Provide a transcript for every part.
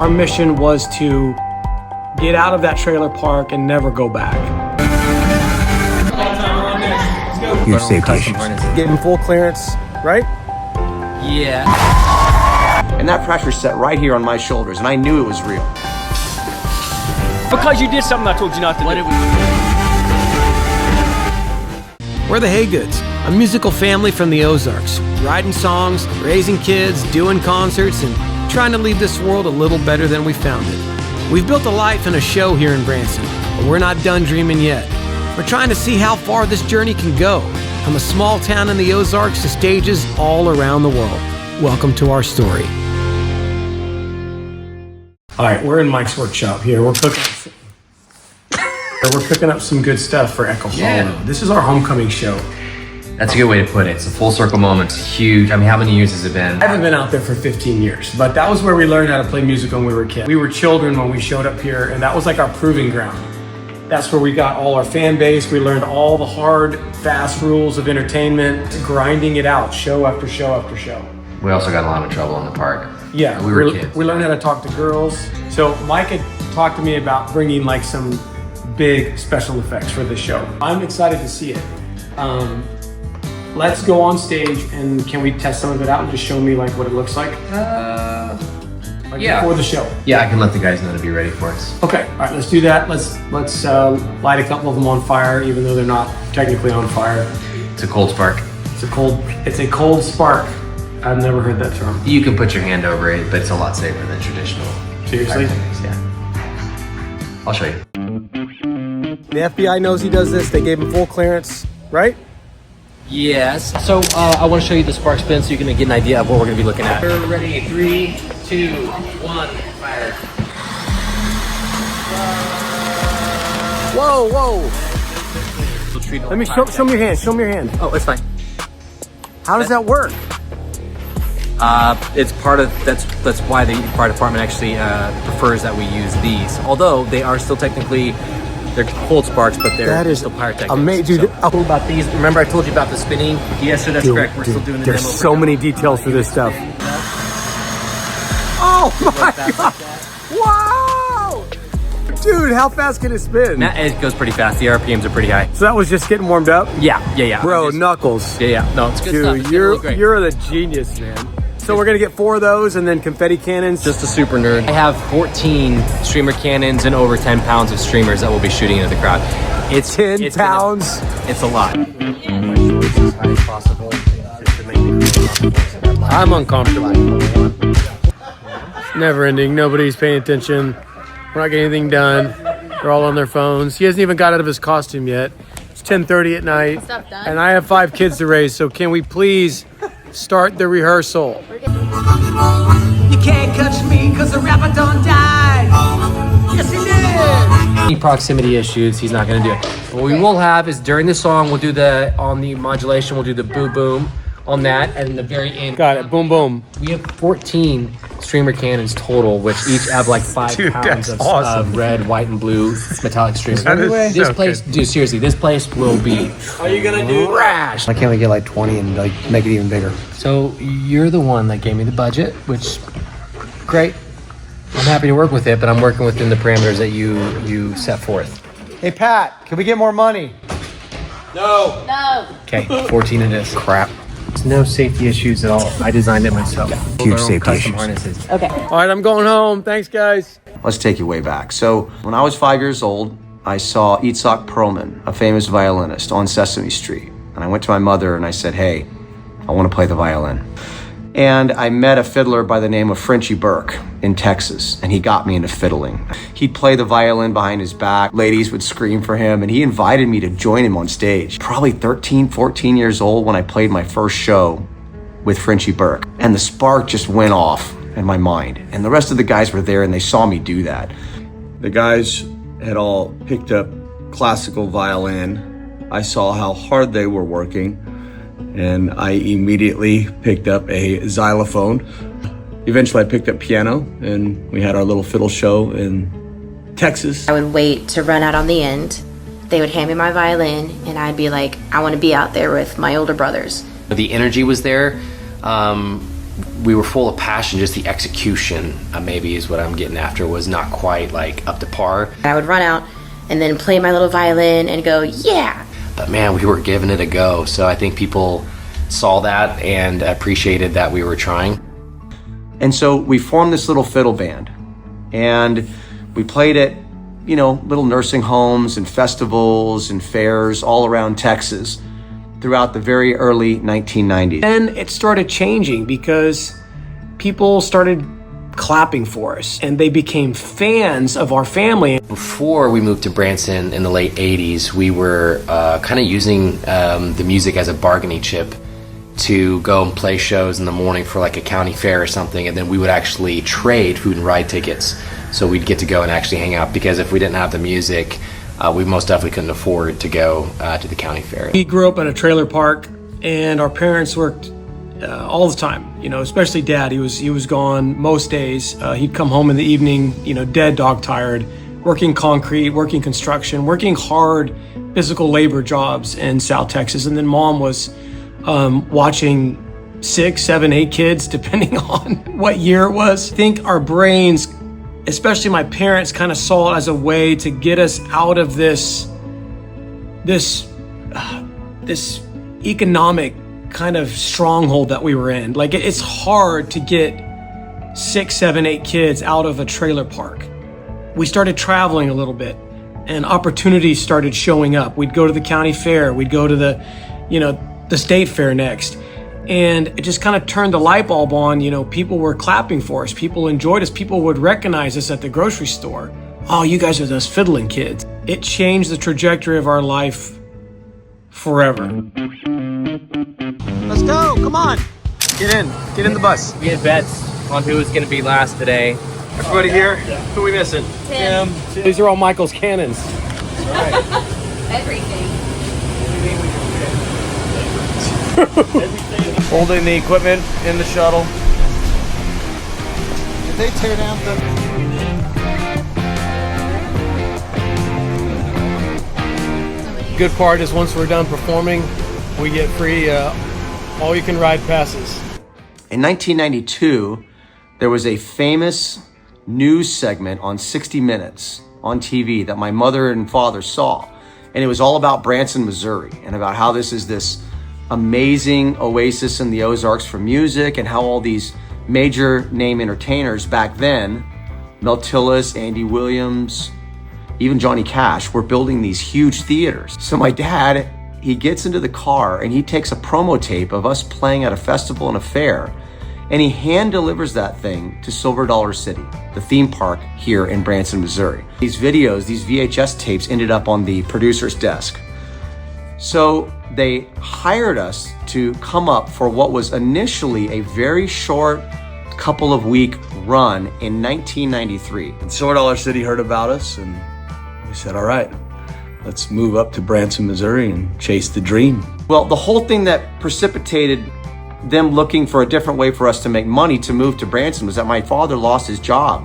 Our mission was to get out of that trailer park and never go back. Huge safety issues. Getting full clearance, right? Yeah. And that pressure set right here on my shoulders, and I knew it was real. Because you did something I told you not to do. We're the Haygoods, a musical family from the Ozarks, writing songs, raising kids, doing concerts, and trying to leave this world a little better than we found it. We've built a life and a show here in Branson, but we're not done dreaming yet. We're trying to see how far this journey can go, from a small town in the Ozarks to stages all around the world. Welcome to our story. All right, we're in Mike's workshop here. We're cooking up some good stuff for Echo Fall. Yeah. This is our homecoming show. That's a good way to put it. It's a full circle moment. It's huge. I mean, how many years has it been? I haven't been out there for 15 years, but that was where we learned how to play music when we were kids. We were children when we showed up here, and that was like our proving ground. That's where we got all our fan base. We learned all the hard, fast rules of entertainment, grinding it out, show after show after show. We also got a lot of trouble in the park. Yeah, we were kids. We learned how to talk to girls. So Mike had talked to me about bringing like some big special effects for this show. I'm excited to see it. Let's go on stage, and can we test some of it out and just show me like what it looks like? Yeah. Before the show. Yeah, I can let the guys know to be ready for us. Okay, all right, let's do that. Let's light a couple of them on fire, even though they're not technically on fire. It's a cold spark. It's a cold spark. I've never heard that term. You can put your hand over it, but it's a lot safer than traditional. Seriously? pyrotechnics, yeah. I'll show you. The FBI knows he does this. They gave him full clearance, right? Yes. So I want to show you the spark spin so you can get an idea of what we're going to be looking at. We're ready. 3, 2, 1, fire. Whoa, whoa. Let me show me your hand. Show me your hand. Oh, it's fine. How does that work? It's part of that's why the fire department actually prefers that we use these. Although they are still technically they're cold sparks, but they're still pyrotechnics. Amazing. So, cool about these. Remember I told you about the spinning? Yes, sir, that's correct. We're still doing the There's demo. so many details for this stuff. Oh my god! Wow! Dude, how fast can it spin? It goes pretty fast. The RPMs are pretty high. So that was just getting warmed up? Yeah. Bro, Knuckles. Yeah. No, it's good stuff. Dude, It's really great. you're the genius, man. So we're gonna get 4 of those and then confetti cannons. Just a super nerd. I have 14 streamer cannons and over 10 pounds of streamers that will be shooting into the crowd. It's 10 pounds. It's a lot. I'm uncomfortable. Never ending. Nobody's paying attention. We're not getting anything done. They're all on their phones. He hasn't even got out of his costume yet. It's 10:30 at night, and I have 5 kids to raise. So can we please start the rehearsal? You can't catch me cause the rapper done died. Yes, he did. Any proximity issues, he's not gonna do it. What we will have is during the song, we'll do on the modulation, we'll do the boo boom on that, and in the very end. Got it. Boom, boom. We have 14 streamer cannons total, which each have like 5 Dude, pounds that's of awesome. red, white, and blue metallic streamers. That is This so place, good. dude, seriously, this place will be trash. Why can't we get like 20 and like make it even bigger? So you're the one that gave me the budget, which great. I'm happy to work with it, but I'm working within the parameters that you set forth. Hey Pat, can we get more money? Okay, 14 it is. Crap. There's no safety issues at all. I designed it myself. Huge Our own safety custom issues. harnesses. All right, I'm going home. Thanks, guys. Let's take you way back. So when I was 5 years old, I saw Itzhak Perlman, a famous violinist, on Sesame Street. And I went to my mother and I said, hey, I want to play the violin. And I met a fiddler by the name of Frenchie Burke in Texas, and he got me into fiddling. He'd play the violin behind his back. Ladies would scream for him, and he invited me to join him on stage. Probably 13, 14 years old when I played my first show with Frenchie Burke. And the spark just went off in my mind. And the rest of the guys were there, and they saw me do that. The guys had all picked up classical violin. I saw how hard they were working, and I immediately picked up a xylophone. Eventually I picked up piano, and we had our little fiddle show in Texas. I would wait to run out on the end. They would hand me my violin, and I'd be like, I want to be out there with my older brothers. The energy was there. we were full of passion. Just the execution, maybe is what I'm getting after, was not quite like up to par. I would run out and then play my little violin and go, yeah. But man, we were giving it a go. So I think people saw that and appreciated that we were trying. And so we formed this little fiddle band, and we played at, little nursing homes and festivals and fairs all around Texas throughout the very early 1990s. Then it started changing because people started clapping for us and they became fans of our family. Before we moved to Branson in the late 80s, we were kind of using the music as a bargaining chip to go and play shows in the morning for like a county fair or something, and then we would actually trade food and ride tickets. So we'd get to go and actually hang out, because if we didn't have the music, we most definitely couldn't afford to go to the county fair. We grew up in a trailer park, and our parents worked all the time, especially Dad. He was gone most days. He'd come home in the evening, dead dog tired, working concrete, working construction, working hard physical labor jobs in South Texas. And then Mom was watching 6, 7, 8 kids, depending on what year it was. I think our brains, especially my parents, kind of saw it as a way to get us out of this economic kind of stronghold that we were in. Like, it's hard to get 6, 7, 8 kids out of a trailer park. We started traveling a little bit, and opportunities started showing up. We'd go to the county fair, we'd go to the state fair next. And it just kind of turned the light bulb on. People were clapping for us. People enjoyed us. People would recognize us at the grocery store. Oh, you guys are those fiddling kids. It changed the trajectory of our life forever. Let's go. Come on. Get in the bus. We had bets on who was going to be last today. Everybody here? Who are we missing? Tim. These are all Michael's cannons. Everything. Holding the equipment in the shuttle. Did they tear down Good part is once we're done performing, we get free all-you-can-ride passes. In 1992, there was a famous news segment on 60 Minutes on TV that my mother and father saw. And it was all about Branson, Missouri, and about how this is this amazing oasis in the Ozarks for music, and how all these major name entertainers back then, Mel Tillis, Andy Williams, even Johnny Cash, were building these huge theaters. So my dad, he gets into the car and he takes a promo tape of us playing at a festival and a fair, and he hand delivers that thing to Silver Dollar City, the theme park here in Branson, Missouri. These videos, these VHS tapes, ended up on the producer's desk. So they hired us to come up for what was initially a very short couple of week run in 1993. Silver Dollar City heard about us, and we said, all right, let's move up to Branson, Missouri and chase the dream. Well, the whole thing that precipitated them looking for a different way for us to make money to move to Branson was that my father lost his job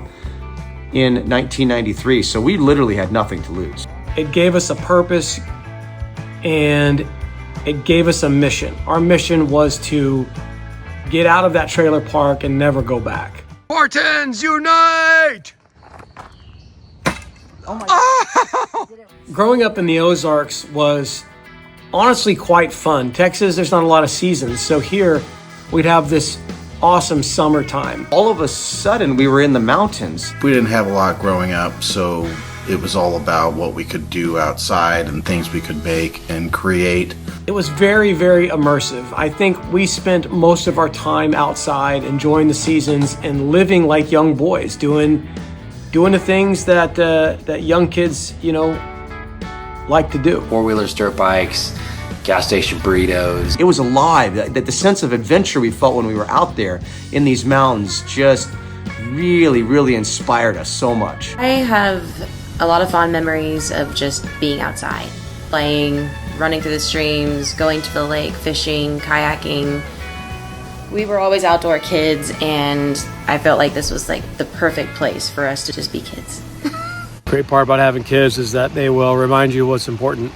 in 1993. So we literally had nothing to lose. It gave us a purpose, and it gave us a mission. Our mission was to get out of that trailer park and never go back. Spartans, unite! Growing up in the Ozarks was honestly quite fun. Texas, there's not a lot of seasons, so here we'd have this awesome summertime. All of a sudden, we were in the mountains. We didn't have a lot growing up, so it was all about what we could do outside and things we could make and create. It was very, very immersive. I think we spent most of our time outside, enjoying the seasons and living like young boys, doing the things that young kids, like to do. Four-wheelers, dirt bikes, gas station burritos. It was alive. That the sense of adventure we felt when we were out there in these mountains just really, really inspired us so much. I have a lot of fond memories of just being outside, playing, running through the streams, going to the lake, fishing, kayaking. We were always outdoor kids, and I felt like this was like the perfect place for us to just be kids. Great part about having kids is that they will remind you what's important.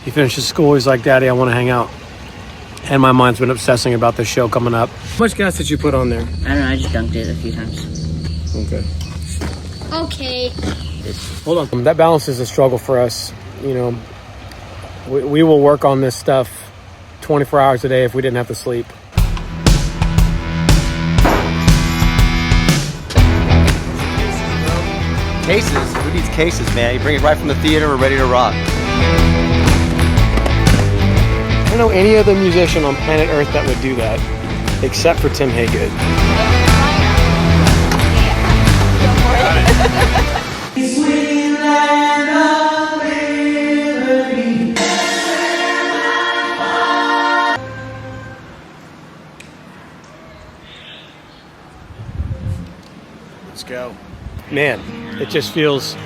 He finishes school, he's like, Daddy, I want to hang out. And my mind's been obsessing about the show coming up. How much gas did you put on there? I don't know, I just dunked it a few times. Okay. Okay. Hold on. That balance is a struggle for us. You know, we will work on this stuff 24 hours a day if we didn't have to sleep. Cases? Who needs cases, man? You bring it right from the theater, we're ready to rock. I don't know any other musician on planet Earth that would do that, except for Tim Haygood. Let's go. Man, it just feels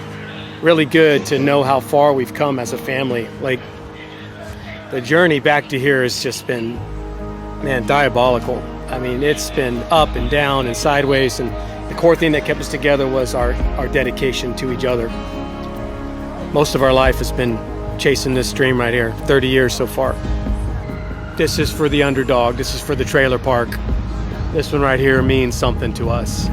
really good to know how far we've come as a family. Like, the journey back to here has just been, man, diabolical. I mean, it's been up and down and sideways, and the core thing that kept us together was our dedication to each other. Most of our life has been chasing this dream right here, 30 years so far. This is for the underdog. This is for the trailer park. This one right here means something to us.